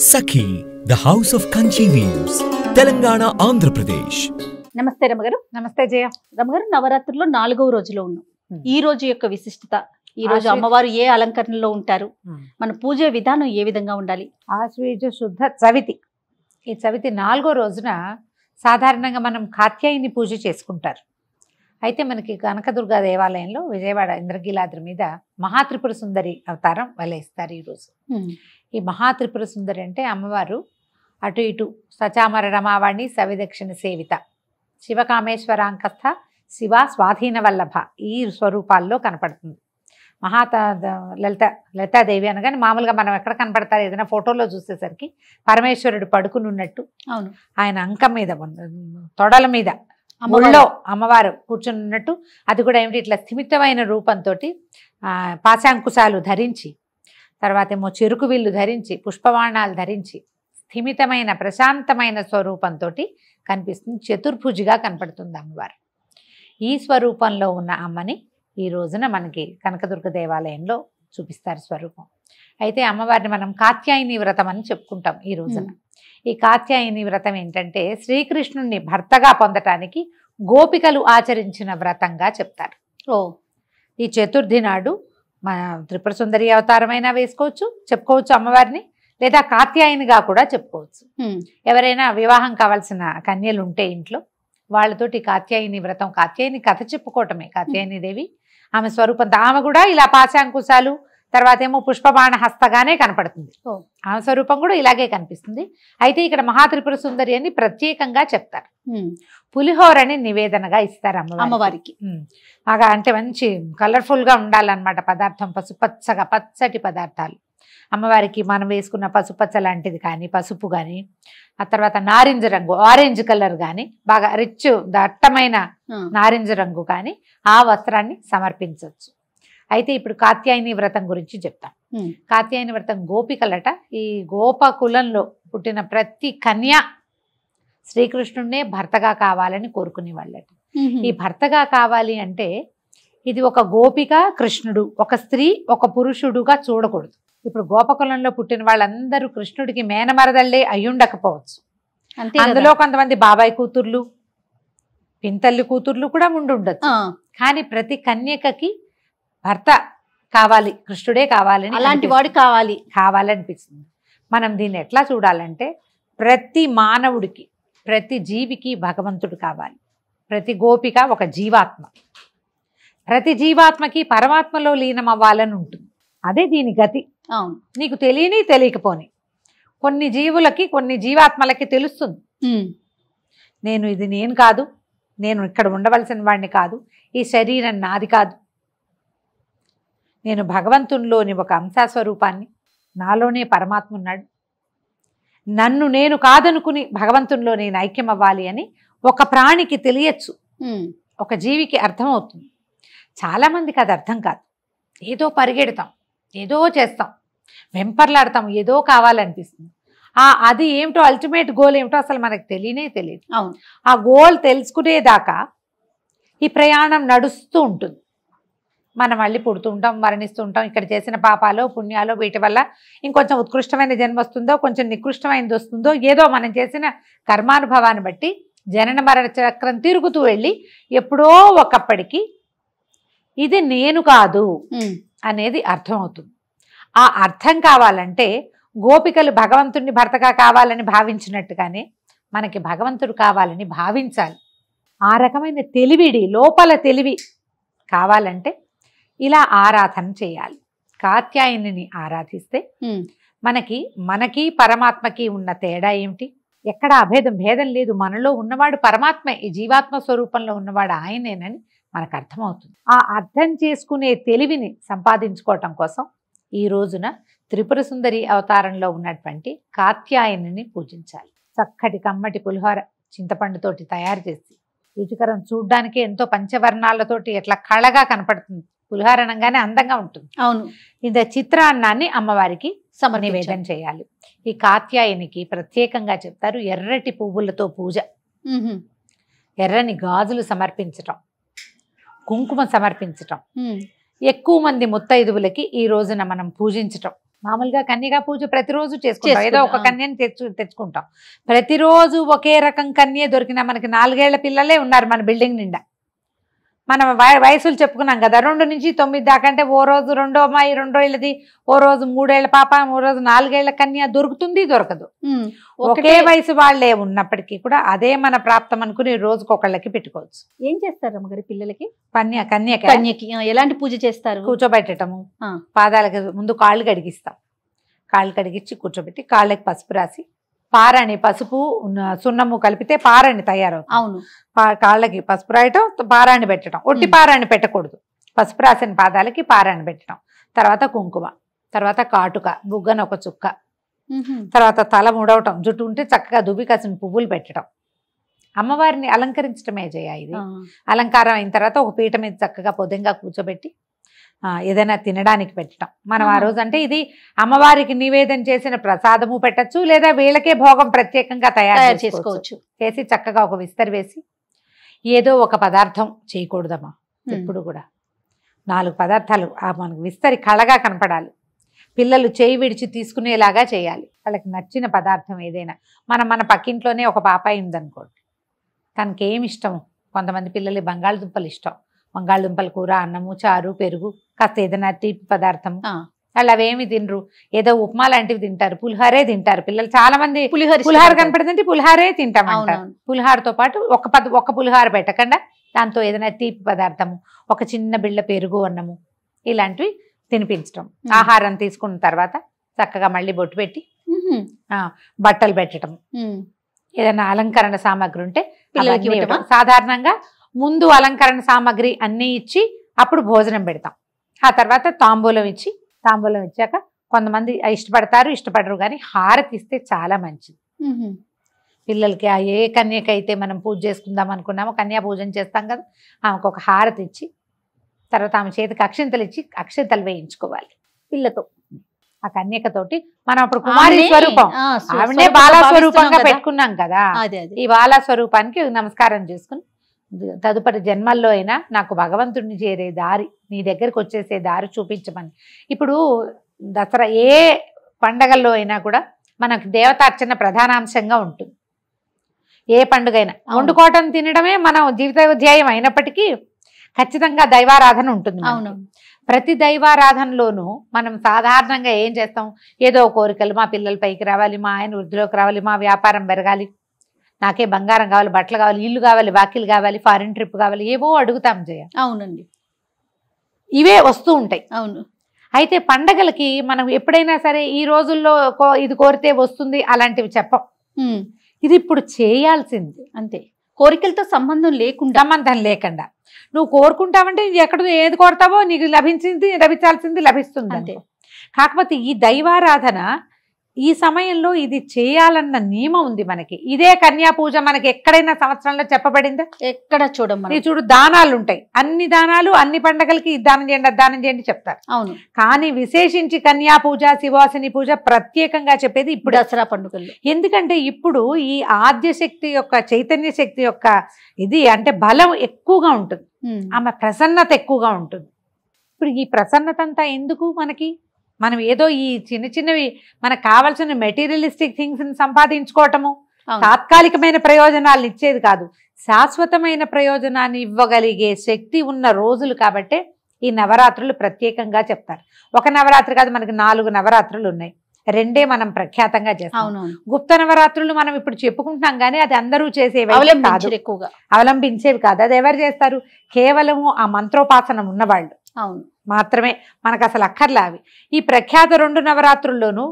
Sakhi, the house of Kanchi weaves, Telangana, Andhra Pradesh. నమస్తే రమగారు. నమస్తే జయ. రమగారు, నవరాత్రుల్లో 4వ రోజులో ఉన్నాం. ఈ రోజు యొక్క విశిష్టత, ఈ రోజు అమ్మవారు ఏ అలంకరణలో ఉంటారు, మన పూజ విధానం ఏ విధంగా ఉండాలి? ఆశ్వయుజ శుద్ధ చవితి. ఈ చవితి 4వ రోజున సాధారణంగా మనం కాత్యాయని పూజ చేసుకుంటారు. అయితే మనకి కనకదుర్గ దేవాలయంలో విజయవాడ ఇంద్రకీలాద్రి మీద మహాత్రిపుర సుందరి అవతారం వలయిస్తారు ఈరోజు. ఈ మహాత్రిపుర సుందరి అంటే అమ్మవారు అటు ఇటు సచామర రమావాణి సవిదక్షిణ సేవిత శివకామేశ్వరాంకస్థ శివ స్వాధీన వల్లభ ఈ స్వరూపాల్లో కనపడుతుంది. లలితాదేవి అనగానే మామూలుగా మనం ఎక్కడ కనపడతారు, ఏదైనా ఫోటోలో చూసేసరికి పరమేశ్వరుడు పడుకుని ఉన్నట్టు, అవును, ఆయన అంకం మీద తొడల మీద ముళ్ళో అమ్మవారు కూర్చుని ఉన్నట్టు, అది కూడా ఏమిటి ఇట్లా స్థిమితమైన రూపంతో పాశాంకుశాలు ధరించి, తర్వాత ఏమో చెరుకు విల్లు ధరించి, పుష్పబాణాలు ధరించి స్థిమితమైన ప్రశాంతమైన స్వరూపంతో కనిపిస్తుంది. చతుర్భుజిగా కనపడుతుంది అమ్మవారు. ఈ స్వరూపంలో ఉన్న అమ్మని ఈ రోజున మనకి కనకదుర్గ దేవాలయంలో చూపిస్తారు స్వరూపం. అయితే అమ్మవారిని మనం కాత్యాయని వ్రతం అని చెప్పుకుంటాం ఈ రోజున. ఈ కాత్యాయని వ్రతం ఏంటంటే శ్రీకృష్ణుణ్ణి భర్తగా పొందటానికి గోపికలు ఆచరించిన వ్రతంగా చెప్తారు. ఈ చతుర్థి నాడు మన త్రిపుర సుందరి అవతారమైనా వేసుకోవచ్చు, చెప్పుకోవచ్చు అమ్మవారిని, లేదా కాత్యాయనిగా కూడా చెప్పుకోవచ్చు. ఎవరైనా వివాహం కావాల్సిన కన్యలు ఉంటే ఇంట్లో వాళ్ళతోటి కాత్యాయని వ్రతం, కాత్యాయని కథ చెప్పుకోవటమే. కాత్యాయని దేవి ఆమె స్వరూపంతో ఆమె కూడా ఇలా పాశాంకుశాలు, తర్వాత ఏమో పుష్పబాణ హస్తగానే కనపడుతుంది. ఆమె స్వరూపం కూడా ఇలాగే కనిపిస్తుంది. అయితే ఇక్కడ మహాత్రిపుర సుందరి అని ప్రత్యేకంగా చెప్తారు. పులిహోరని నివేదనగా ఇస్తారు అమ్మవారికి. బాగా అంటే మంచి కలర్ఫుల్గా ఉండాలన్నమాట పదార్థం, పసుపచ్చగా పచ్చటి పదార్థాలు. అమ్మవారికి మనం వేసుకున్న పసుపచ్చ లాంటిది కానీ, పసుపు కానీ, ఆ తర్వాత నారింజ రంగు, ఆరెంజ్ కలర్ కానీ, బాగా రిచ్ దట్టమైన నారింజ రంగు కానీ ఆ వస్త్రాన్ని సమర్పించవచ్చు. అయితే ఇప్పుడు కాత్యాయని వ్రతం గురించి చెప్తాం. కాత్యాయని వ్రతం గోపికలట, ఈ గోపకులంలో పుట్టిన ప్రతి కన్య శ్రీకృష్ణుడినే భర్తగా కావాలని కోరుకునే వాళ్ళట. ఈ భర్తగా కావాలి అంటే ఇది ఒక గోపిక కృష్ణుడు, ఒక స్త్రీ ఒక పురుషుడుగా చూడకూడదు. ఇప్పుడు గోపకులంలో పుట్టిన వాళ్ళందరూ కృష్ణుడికి మేనమరదళ్ళే అయ్యుండకపోవచ్చు. అందులో కొంతమంది బాబాయ్ కూతుర్లు, పింతల్లి కూతుర్లు కూడా ఉండుండొచ్చు. కానీ ప్రతి కన్యకకి భర్త కావాలి, కృష్ణుడే కావాలని, అలాంటి వాడు కావాలనిపిస్తుంది. మనం దీన్ని ఎట్లా చూడాలంటే ప్రతి మానవుడికి, ప్రతి జీవికి భగవంతుడు కావాలి. ప్రతి గోపిక ఒక జీవాత్మ, ప్రతి జీవాత్మకి పరమాత్మలో లీనం అవ్వాలని ఉంటుంది. అదే దీని గతి. నీకు తెలియని తెలియకపోని కొన్ని జీవులకి, కొన్ని జీవాత్మలకి తెలుస్తుంది, నేను కాదు, నేను ఇక్కడ ఉండవలసిన వాడిని కాదు, ఈ శరీరం నాది కాదు, నేను భగవంతునిలోని ఒక అంశస్వరూపాన్ని, నాలోనే పరమాత్మ ఉన్నాడు, నన్ను నేను కాదనుకుని భగవంతునిలో నేను ఐక్యం అవ్వాలి అని ఒక ప్రాణికి తెలియచ్చు, ఒక జీవికి అర్థమవుతుంది. చాలామందికి అది అర్థం కాదు. ఏదో పరిగెడతాం, ఏదో చేస్తాం, వెంపర్లాడతాం, ఏదో కావాలనిపిస్తుంది. అది ఏమిటో అల్టిమేట్ గోల్ ఏమిటో అసలు మనకు తెలియదు. ఆ గోల్ తెలుసుకునేదాకా ఈ ప్రయాణం నడుస్తూ ఉంటుంది. మనం మళ్ళీ పుడుతూ ఉంటాం, మరణిస్తూ ఉంటాం. ఇక్కడ చేసిన పాపాలో పుణ్యాలో వీటి వల్ల ఇంకొంచెం ఉత్కృష్టమైన జన్మ వస్తుందో, కొంచెం నికృష్టమైనది వస్తుందో, ఏదో మనం చేసిన కర్మానుభవాన్ని బట్టి జనన మరణ చక్రం తిరుగుతూ వెళ్ళి ఎప్పుడో ఒకప్పటికి ఇది నేను కాదు అనేది అర్థం అవుతుంది. ఆ అర్థం కావాలంటే గోపికలు భగవంతుడిని భర్తగా కావాలని భావించినట్టుగానే మనకి భగవంతుడు కావాలని భావించాలి. ఆ రకమైన తెలివిడి, లోపల తెలివి కావాలంటే ఇలా ఆరాధన చేయాలి. కాత్యాయనిని ఆరాధిస్తే మనకి పరమాత్మకి ఉన్న తేడా ఏమిటి? ఎక్కడ భేదం లేదు. మనలో ఉన్నవాడు పరమాత్మే, ఈ జీవాత్మ స్వరూపంలో ఉన్నవాడు ఆయనేనని మనకు అర్థమవుతుంది. ఆ అర్థం చేసుకునే తెలివిని సంపాదించుకోవటం కోసం ఈ రోజున త్రిపుర సుందరి అవతారంలో ఉన్నటువంటి కాత్యాయనిని పూజించాలి. చక్కటి కమ్మటి పులిహోర చింతపండుతోటి తయారు చేసి, రుచికరం, చూడ్డానికి ఎంతో పంచవర్ణాలతోటి ఎట్లా కళగా కనపడుతుంది. పులిహోర అనగానే అందంగా ఉంటుంది. అవును. ఇంత చిత్రాన్నాన్ని అమ్మవారికి నివేదన చేయాలి. ఈ కాత్యాయనికి ప్రత్యేకంగా చెప్తారు ఎర్రటి పువ్వులతో పూజ, ఎర్రని గాజులు సమర్పించటం, కుంకుమ సమర్పించటం, ఎక్కువ మంది ముత్తైదువులకి ఈ రోజున మనం పూజించటం, మామూలుగా కన్యగా పూజ ప్రతిరోజు చేసుకుంటాం, ఏదో ఒక చేసుకుంటాం. కన్యని తెచ్చుకుంటాం. ప్రతిరోజు ఒకే రకం కన్యే దొరికినా మనకి 4 ఏళ్ల పిల్లలే ఉన్నారు మన బిల్డింగ్ నిండా. మనం వయసులు చెప్పుకున్నాం కదా, 2 నుంచి 9 దాకా. అంటే ఓ రోజు 2వ అమ్మాయి 2 ఏళ్ళది, ఓ రోజు 3 ఏళ్ల పాప, ఓ రోజు 4 ఏళ్ల కన్య దొరుకుతుంది, దొరకదు. ఒకే వయసు వాళ్లే ఉన్నప్పటికీ కూడా అదే మన ప్రాప్తం అనుకుని రోజుకొకళ్ళకి పెట్టుకోవచ్చు. ఏం చేస్తారు అమ్మగారి పిల్లలకి? కన్యకి ఎలాంటి పూజ చేస్తారు? కూర్చోబెట్టటము, పాదాలకి ముందు కాళ్ళు కడిగిస్తాం, కాళ్ళు కడిగించి కూర్చోబెట్టి కాళ్ళకి పసుపు రాసి, పారాణి పసుపు సున్నము కలిపితే పారాణి తయారవుతుంది. అవును, కాళ్ళకి పసుపు రాయటం, పారాణి పెట్టడం. ఒట్టి పారాణి పెట్టకూడదు, పసుపు రాసిన పాదాలకి పారాణి పెట్టడం. తర్వాత కుంకుమ, తర్వాత కాటుక, బుగ్గన ఒక చుక్క, తర్వాత తల ముడవటం, జుట్టు ఉంటే చక్కగా దువ్వి కాసిన పువ్వులు పెట్టడం. అమ్మవారిని అలంకరించడమే ఇది. అలంకారం అయిన తర్వాత ఒక పీట మీద చక్కగా పొద్దుగా కూర్చోబెట్టి ఏదైనా తినడానికి పెట్టడం. మనం ఆ రోజు అంటే ఇది అమ్మవారికి నివేదన చేసిన ప్రసాదము పెట్టచ్చు, లేదా వీళ్ళకే భోగం ప్రత్యేకంగా తయారు చేసుకోవచ్చు. చేసి చక్కగా ఒక విస్తరి వేసి ఏదో ఒక పదార్థం చేయకూడదమ్మా. ఎప్పుడు కూడా 4 పదార్థాలు మనకు విస్తరి కళగా కనపడాలి. పిల్లలు చేయి విడిచి తీసుకునేలాగా చేయాలి. వాళ్ళకి నచ్చిన పదార్థం ఏదైనా. మన పక్కింట్లోనే ఒక పాపాయి ఉందనుకోండి, తనకి ఏమి ఇష్టము, కొంతమంది పిల్లలు బంగాళదుంపలు ఇష్టం, బంగాళదుంపల కూర, అన్నము, చారు, పెరుగు, కాస్త ఏదైనా తీపి పదార్థం. వాళ్ళు అవేమి తినరు, ఏదో ఉప్మా లాంటివి తింటారు, పులిహారే తింటారు పిల్లలు. చాలా మంది పులిహార కనపడుతుంటే పులిహారే తింటామంటారు. పులిహారతో పాటు ఒక పులిహార పెట్టకుండా దాంతో ఏదైనా తీపి పదార్థము, ఒక చిన్న బిళ్ళ పెరుగు, అన్నము, ఇలాంటివి తినిపించడం. ఆహారం తీసుకున్న తర్వాత చక్కగా మళ్ళీ బొట్టు పెట్టి బట్టలు పెట్టడం. ఏదైనా అలంకరణ సామాగ్రి ఉంటే పిల్లలకి సాధారణంగా ముందు అలంకరణ సామాగ్రి అన్నీ ఇచ్చి అప్పుడు భోజనం పెడతాం. ఆ తర్వాత తాంబూలం ఇచ్చాక కొంతమంది ఇష్టపడరు, కానీ హారతి ఇస్తే చాలా మంచిది పిల్లలకి. ఏ కన్యకైతే మనం పూజ చేసుకుందాం అనుకున్నామో, కన్యా పూజన చేస్తాం కదా, ఆమెకు ఒక హారతి ఇచ్చి తర్వాత ఆమె చేతికి అక్షింతలు ఇచ్చి అక్షింతలు వేయించుకోవాలి పిల్లతో. ఆ కన్యకతోటి మనం అప్పుడు కుమారి స్వరూపం, ఆవిడే బాలా స్వరూపంగా పెట్టుకున్నాం కదా, ఈ బాలా స్వరూపానికి నమస్కారం చేసుకుని తదుపరి జన్మల్లో అయినా నాకు భగవంతుడిని చేరే దారి, నీ దగ్గరికి వచ్చేసే దారి చూపించమని. ఇప్పుడు దసరా ఏ పండగల్లో అయినా కూడా మనకు దేవతార్చన ప్రధానాంశంగా ఉంటుంది. ఏ పండుగైనా వండుకోవటం తినడమే మన జీవితోధ్యాయం అయినప్పటికీ ఖచ్చితంగా దైవారాధన ఉంటుంది. ప్రతి దైవారాధనలోనూ మనం సాధారణంగా ఏం చేస్తాం, ఏదో కోరికలు, మా పిల్లల పైకి రావాలి, మా ఆయన వృద్ధిలోకి రావాలి, మా వ్యాపారం పెరగాలి, నాకే బంగారం కావాలి, బట్టలు కావాలి, ఇల్లు కావాలి, వాకిలు కావాలి, ఫారిన్ ట్రిప్ కావాలి, ఏవో అడుగుతాం జయ. అవునండి, ఇవే వస్తూ ఉంటాయి. అవును. అయితే పండగలకి మనం ఎప్పుడైనా సరే ఈ రోజుల్లో ఇది కోరితే వస్తుంది అలాంటివి చెప్పం. ఇది ఇప్పుడు చేయాల్సింది అంతే. కోరికలతో సంబంధం లేకుండా నువ్వు కోరుకుంటావంటే ఎక్కడ ఏది కోరుతావో నీకు లభించాల్సింది లభిస్తుంది అంతే. కాకపోతే ఈ దైవారాధన ఈ సమయంలో ఇది చేయాలన్న నియమం ఉంది మనకి. ఇదే కన్యా పూజ మనకి ఎక్కడైనా సంవత్సరంలో చెప్పబడిందా? ఎక్కడ చూడమ్మా. చూడు, దానాలు ఉంటాయి, అన్ని దానాలు అన్ని పండగలకి దానం చేయండి చెప్తారు. అవును. కానీ విశేషించి కన్యా పూజ, శివాసిని పూజ ప్రత్యేకంగా చెప్పేది ఇప్పుడు దసరా పండుగల్లో. ఎందుకంటే ఇప్పుడు ఈ ఆద్యశక్తి యొక్క, చైతన్య శక్తి యొక్క ఇది అంటే బలం ఎక్కువగా ఉంటుంది, ఆమె ప్రసన్నత ఎక్కువగా ఉంటుంది. ఇప్పుడు ఈ ప్రసన్నత అంతా ఎందుకు మనకి? మనం ఏదో ఈ చిన్న చిన్నవి మనకు కావాల్సిన మెటీరియలిస్టిక్ థింగ్స్ ని సంపాదించుకోవటము, తాత్కాలికమైన ప్రయోజనాలను ఇచ్చేది కాదు, శాశ్వతమైన ప్రయోజనాన్ని ఇవ్వగలిగే శక్తి ఉన్న రోజులు. కాబట్టే ఈ నవరాత్రులు ప్రత్యేకంగా చెప్తారు. ఒక నవరాత్రి కాదు, మనకి 4 నవరాత్రులు ఉన్నాయి. 2 మనం ప్రఖ్యాతంగా చేస్తాం. గుప్త నవరాత్రులు మనం ఇప్పుడు చెప్పుకుంటున్నాం, కానీ అది అందరూ చేసేవి ఎక్కువగా అవలంబించేవి కాదు. అది ఎవరు చేస్తారు? కేవలము ఆ మంత్రోపాసనం ఉన్నవాళ్ళు మాత్రమే. మనకు అసలు అక్కర్లా అవి. ఈ ప్రఖ్యాత 2 నవరాత్రుల్లోనూ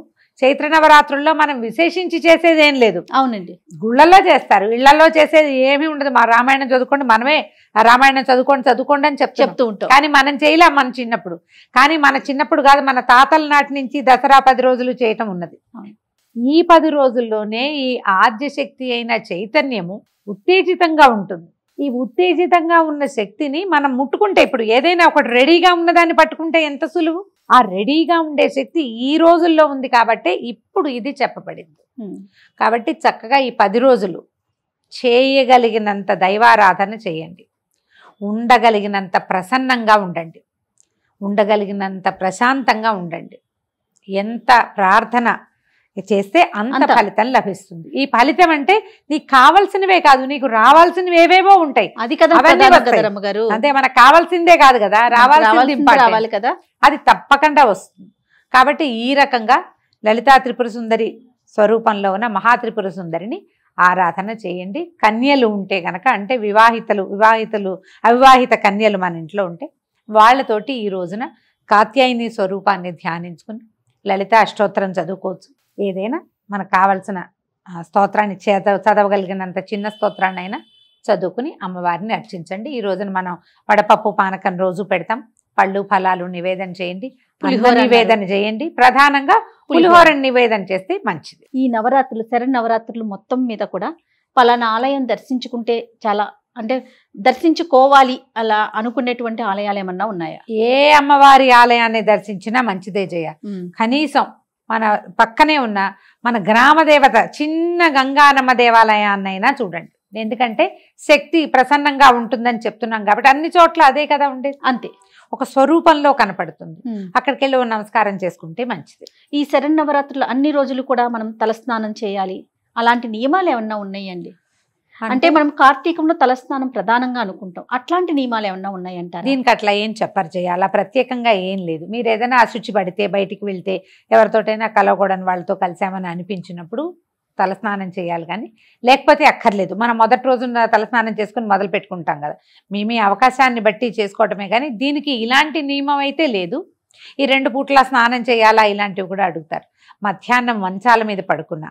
చైత్ర నవరాత్రుల్లో మనం విశేషించి చేసేది ఏం లేదు. అవునండి, గుళ్ళల్లో చేస్తారు, ఇళ్లలో చేసేది ఏమీ ఉండదు. మా రామాయణం చదువుకోండి, మనమే రామాయణం చదువుకోండి అని చెప్తూ ఉంటాం. కానీ మనం చేయలేం మన చిన్నప్పుడు. కానీ మన చిన్నప్పుడు కాదు, మన తాతల నాటి నుంచి దసరా 10 రోజులు చేయటం ఉన్నది. ఈ 10 రోజుల్లోనే ఈ ఆద్యశక్తి అయిన చైతన్యము ఉత్తేజితంగా ఉంటుంది. ఈ ఉత్తేజితంగా ఉన్న శక్తిని మనం ముట్టుకుంటే, ఇప్పుడు ఏదైనా ఒకటి రెడీగా ఉన్నదాన్ని పట్టుకుంటే ఎంత సులువు. ఆ రెడీగా ఉండే శక్తి ఈ రోజుల్లో ఉంది కాబట్టి ఇప్పుడు ఇది చెప్పబడింది. కాబట్టి చక్కగా ఈ 10 రోజులు చేయగలిగినంత దైవారాధన చేయండి, ఉండగలిగినంత ప్రసన్నంగా ఉండండి, ఉండగలిగినంత ప్రశాంతంగా ఉండండి. ఎంత ప్రార్థన చేస్తే అంత ఫలితం లభిస్తుంది. ఈ ఫలితం అంటే నీకు కావాల్సినవే కాదు, నీకు రావాల్సినవి ఏవేవో ఉంటాయి. అది కదా గారు, అంటే మనకు కావాల్సిందే కాదు కదా, రావాలి కదా, అది తప్పకుండా వస్తుంది. కాబట్టి ఈ రకంగా లలితా త్రిపుర సుందరి స్వరూపంలో ఉన్న మహాత్రిపుర సుందరిని ఆరాధన చేయండి. కన్యలు ఉంటే గనక, అంటే అవివాహిత కన్యలు మన ఇంట్లో ఉంటే వాళ్ళతోటి ఈ రోజున కాత్యాయని స్వరూపాన్ని ధ్యానించుకుని లలిత అష్టోత్తరం చదువుకోవచ్చు. ఏదైనా మనకు కావలసిన స్తోత్రాన్ని చదవగలిగినంత చిన్న స్తోత్రాన్ని అయినా చదువుకుని అమ్మవారిని అర్చించండి. ఈ రోజున మనం వడపప్పు పానకం రోజు పెడతాం. పళ్ళు ఫలాలు నివేదన చేయండి, పులిహోర నివేదన చేయండి. ప్రధానంగా పులిహోర నివేదన చేస్తే మంచిది. ఈ నవరాత్రులు, శరన్నవరాత్రులు మొత్తం మీద కూడా పలానా ఆలయం దర్శించుకుంటే చాలా, అంటే దర్శించుకోవాలి అలా అనుకునేటువంటి ఆలయాలు ఏమన్నా ఉన్నాయా? ఏ అమ్మవారి ఆలయాన్ని దర్శించినా మంచిదే జయ. కనీసం మన పక్కనే ఉన్న మన గ్రామ దేవత చిన్న గంగానమ్మ దేవాలయాన్నైనా చూడండి. ఎందుకంటే శక్తి ప్రసన్నంగా ఉంటుందని చెప్తున్నాం కాబట్టి అన్ని చోట్ల అదే కదా ఉండేది. అంతే, ఒక స్వరూపంలో కనపడుతుంది. అక్కడికి వెళ్ళి నమస్కారం చేసుకుంటే మంచిది. ఈ శరన్నవరాత్రులు అన్ని రోజులు కూడా మనం తలస్నానం చేయాలి, అలాంటి నియమాలు ఏమన్నా ఉన్నాయండి? అంటే మనం కార్తీకంలో తలస్నానం ప్రధానంగా అనుకుంటాం, అట్లాంటి నియమాలు ఏమన్నా ఉన్నాయంటారు? దీనికి అట్లా ఏం చెప్పరు చేయాలి, అలా ప్రత్యేకంగా ఏం లేదు. మీరు ఏదైనా అశుచి పడితే, బయటికి వెళ్తే, ఎవరితోటైనా కలవకూడని వాళ్ళతో కలిసామని అనిపించినప్పుడు తలస్నానం చేయాలి, కానీ లేకపోతే అక్కర్లేదు. మనం మొదటి రోజున తలస్నానం చేసుకుని మొదలు పెట్టుకుంటాం కదా, మీ అవకాశాన్ని బట్టి చేసుకోవటమే, కానీ దీనికి ఇలాంటి నియమం అయితే లేదు. ఈ 2 పూట్ల స్నానం చేయాలా ఇలాంటివి కూడా అడుగుతారు. మధ్యాహ్నం మంచాల మీద పడుకున్నా,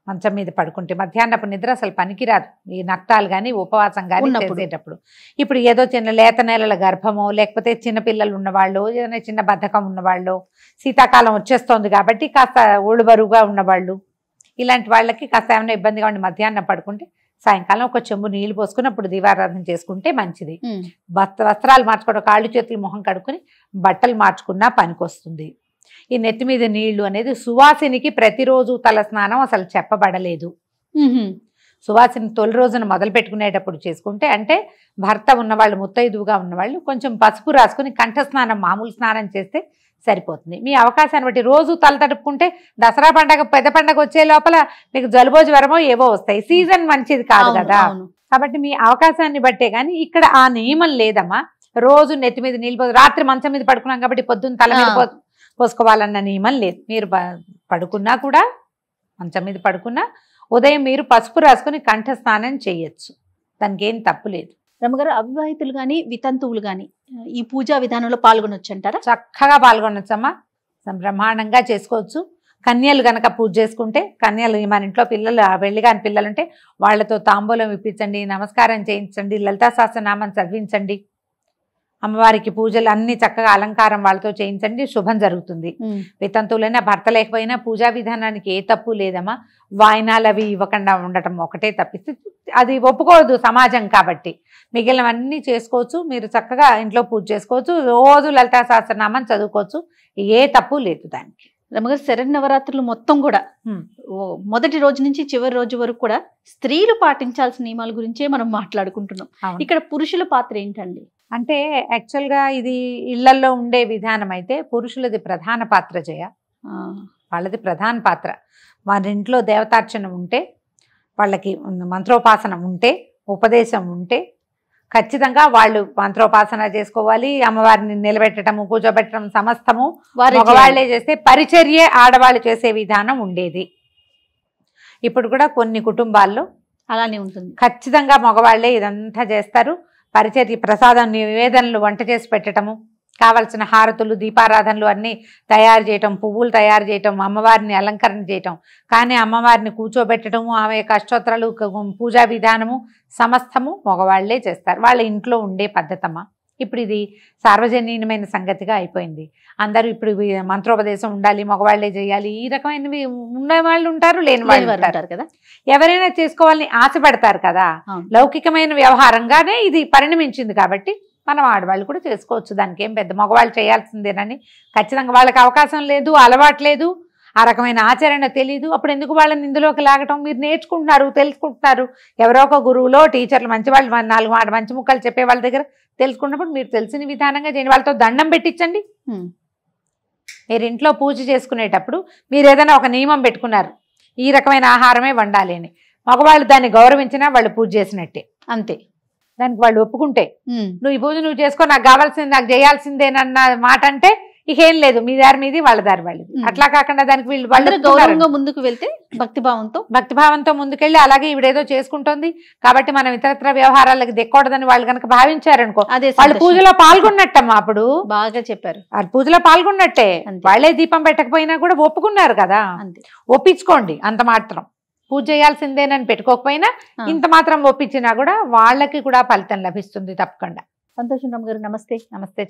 మంచం మీద పడుకుంటే మధ్యాహ్నపు నిద్ర అసలు పనికిరాదు. ఈ నక్తాలు కానీ ఉపవాసం కానీ చేసేటప్పుడు. ఇప్పుడు ఏదో చిన్న లేత నెలల గర్భమో, లేకపోతే చిన్నపిల్లలు ఉన్నవాళ్ళు, ఏదైనా చిన్న బద్ధకం ఉన్నవాళ్ళు, శీతాకాలం వచ్చేస్తోంది కాబట్టి కాస్త ఒళ్ళు బరువుగా ఉన్నవాళ్ళు, ఇలాంటి వాళ్ళకి కాస్త ఏమైనా ఇబ్బందిగా ఉండి మధ్యాహ్నం పడుకుంటే సాయంకాలం ఒక చెంబు నీళ్లు పోసుకుని అప్పుడు దీపారాధన చేసుకుంటే మంచిది. వస్త్రాలు మార్చుకోవడం, కాళ్ళు చేతులు మొహం కడుక్కుని బట్టలు మార్చుకున్నా పనికొస్తుంది. ఈ నెత్తి మీద నీళ్లు అనేది సువాసినికి ప్రతిరోజు తల స్నానం అసలు చెప్పబడలేదు. సువాసిని తొలి రోజున మొదలు పెట్టుకునేటప్పుడు చేసుకుంటే, అంటే భర్త ఉన్నవాళ్ళు, ముత్తైదువుగా ఉన్నవాళ్ళు కొంచెం పసుపు రాసుకుని కంఠస్నానం, మామూలు స్నానం చేస్తే సరిపోతుంది. మీ అవకాశాన్ని బట్టి రోజు తల తడుపుకుంటే దసరా పండగ, పెద్ద పండగ వచ్చే లోపల మీకు జలుబో జ్వరమో ఏవో వస్తాయి. సీజన్ మంచిది కాదు కదా, కాబట్టి మీ అవకాశాన్ని బట్టే. కానీ ఇక్కడ ఆ నియమం లేదమ్మా. రోజు నెత్తి మీద నీళ్ళు రాత్రి మంచం మీద పడుకున్నాం కాబట్టి పొద్దున్న తల మీద పోసుకోవాలన్న నియమం లేదు. మీరు పడుకున్నా కూడా, మంచం మీద పడుకున్నా ఉదయం మీరు పసుపు రాసుకుని కంఠ స్నానం చేయొచ్చు, దానికి ఏం తప్పు లేదు. రమ్మగారు, అవివాహితులు కానీ వితంతువులు కానీ ఈ పూజా విధానంలో పాల్గొనొచ్చు అంటారా? చక్కగా పాల్గొనొచ్చమ్మా, బ్రహ్మాండంగా చేసుకోవచ్చు. కన్యలు గనక పూజ చేసుకుంటే, కన్యలు మన ఇంట్లో పిల్లలు, పెళ్లి కాని పిల్లలు ఉంటే వాళ్ళతో తాంబూలం ఇప్పించండి, నమస్కారం చేయించండి, లలితా సహస్రనామం చదివించండి, అమ్మవారికి పూజలు అన్ని చక్కగా అలంకారం వాళ్ళతో చేయించండి, శుభం జరుగుతుంది. వితంతువులైనా భర్త లేకపోయినా పూజా విధానానికి ఏ తప్పు లేదమ్మా. వాయినాలు అవి ఇవ్వకుండా ఉండటం ఒకటే తప్పిస్తే అది ఒప్పుకోదు సమాజం కాబట్టి. మిగిలినవన్నీ చేసుకోవచ్చు, మీరు చక్కగా ఇంట్లో పూజ చేసుకోవచ్చు, రోజు లలితా సహస్రనామం చదువుకోవచ్చు, ఏ తప్పు లేదు దానికి. రమ్మగారు, శరన్నవరాత్రులు మొత్తం కూడా మొదటి రోజు నుంచి చివరి రోజు వరకు కూడా స్త్రీలు పాటించాల్సిన నియమాల గురించే మనం మాట్లాడుకుంటున్నాం. ఇక్కడ పురుషుల పాత్ర ఏంటండి? అంటే యాక్చువల్గా ఇది ఇళ్లల్లో ఉండే విధానం అయితే పురుషులది ప్రధాన పాత్ర జయ, వాళ్ళది ప్రధాన పాత్ర. వారి ఇంట్లో దేవతార్చన ఉంటే, వాళ్ళకి మంత్రోపాసన ఉంటే, ఉపదేశం ఉంటే ఖచ్చితంగా వాళ్ళు మంత్రోపాసన చేసుకోవాలి. అమ్మవారిని నిలబెట్టడము, కూర్చోబెట్టడం సమస్తము మగవాళ్లే చేస్తే, పరిచర్యే ఆడవాళ్ళు చేసే విధానం ఉండేది. ఇప్పుడు కూడా కొన్ని కుటుంబాల్లో అలానే ఉంటుంది. ఖచ్చితంగా మగవాళ్లే ఇదంతా చేస్తారు. పరిచర్య, ప్రసాదం, నివేదనలు, వంట చేసి పెట్టడము, కావలసిన హారతులు, దీపారాధనలు అన్నీ తయారు చేయటం, పువ్వులు తయారు చేయటం, అమ్మవారిని అలంకరణ చేయటం. కానీ అమ్మవారిని కూర్చోబెట్టడము, ఆమె యొక్క అష్టోత్తరాలు, పూజా విధానము సమస్తము మగవాళ్లే చేస్తారు. వాళ్ళ ఇంట్లో ఉండే పద్ధతమ్మా. ఇప్పుడు ఇది సార్వజనీయమైన సంగతిగా అయిపోయింది. అందరూ ఇప్పుడు మంత్రోపదేశం ఉండాలి, మగవాళ్లే చేయాలి, ఈ రకమైనవి ఉన్నవాళ్ళు ఉంటారు, లేని వాళ్ళు ఉంటారు కదా. ఎవరైనా చేసుకోవాలని ఆశపడతారు కదా. లౌకికమైన వ్యవహారంగానే ఇది పరిణమించింది కాబట్టి మనం ఆడవాళ్ళు కూడా చేసుకోవచ్చు. దానికి ఏం పెద్ద మగవాళ్ళు చేయాల్సిందేనని ఖచ్చితంగా వాళ్ళకి అవకాశం లేదు, అలవాటు లేదు, ఆ రకమైన ఆచరణ తెలీదు. అప్పుడు ఎందుకు వాళ్ళని ఇందులోకి లాగటం? మీరు నేర్చుకుంటున్నారు, తెలుసుకుంటున్నారు. ఎవరో ఒక గురువులో, టీచర్లు, మంచి వాళ్ళు 4 మంచి ముక్కలు చెప్పే వాళ్ళ దగ్గర తెలుసుకున్నప్పుడు మీరు తెలిసిన విధానంగా చేయండి. వాళ్ళతో దండం పెట్టించండి. మీరు ఇంట్లో పూజ చేసుకునేటప్పుడు మీరు ఏదైనా ఒక నియమం పెట్టుకున్నారు, ఈ రకమైన ఆహారమే వండాలి అని, మగవాళ్ళు దాన్ని గౌరవించినా వాళ్ళు పూజ చేసినట్టే. అంతే. దానికి వాళ్ళు ఒప్పుకుంటే నువ్వు ఈ పూజ నువ్వు చేసుకో, నాకు కావాల్సింది నాకు చేయాల్సిందేనన్న మాట అంటే ఇక ఏం లేదు, మీ దారి మీది వాళ్ళ దారి వాళ్ళది. అట్లా కాకుండా దానికి వీళ్ళు గౌరవంగా ముందుకు వెళ్తే భక్తిభావంతో ముందుకెళ్ళి అలాగే ఇవిడేదో చేసుకుంటోంది కాబట్టి మనం ఇతరత్ర వ్యవహారాలకు దెక్కకూడదని వాళ్ళు కనుక భావించారనుకో, వాళ్ళు పూజలో పాల్గొన్నట్టమ్మా. అప్పుడు బాగా చెప్పారు, వాళ్ళు పూజలో పాల్గొన్నట్టే. వాళ్ళే దీపం పెట్టకపోయినా కూడా ఒప్పుకున్నారు కదా, ఒప్పించుకోండి అంత మాత్రం. పూజ చేయాల్సిందేనని పెట్టుకోకపోయినా ఇంత మాత్రం ఒప్పించినా కూడా వాళ్ళకి కూడా ఫలితం లభిస్తుంది తప్పకుండా. సంతోషం రామ్ గారు, నమస్తే. నమస్తే.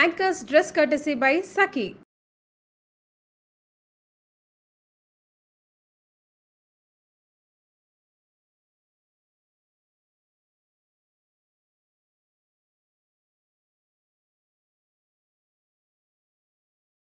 Anchor's dress courtesy by Saki.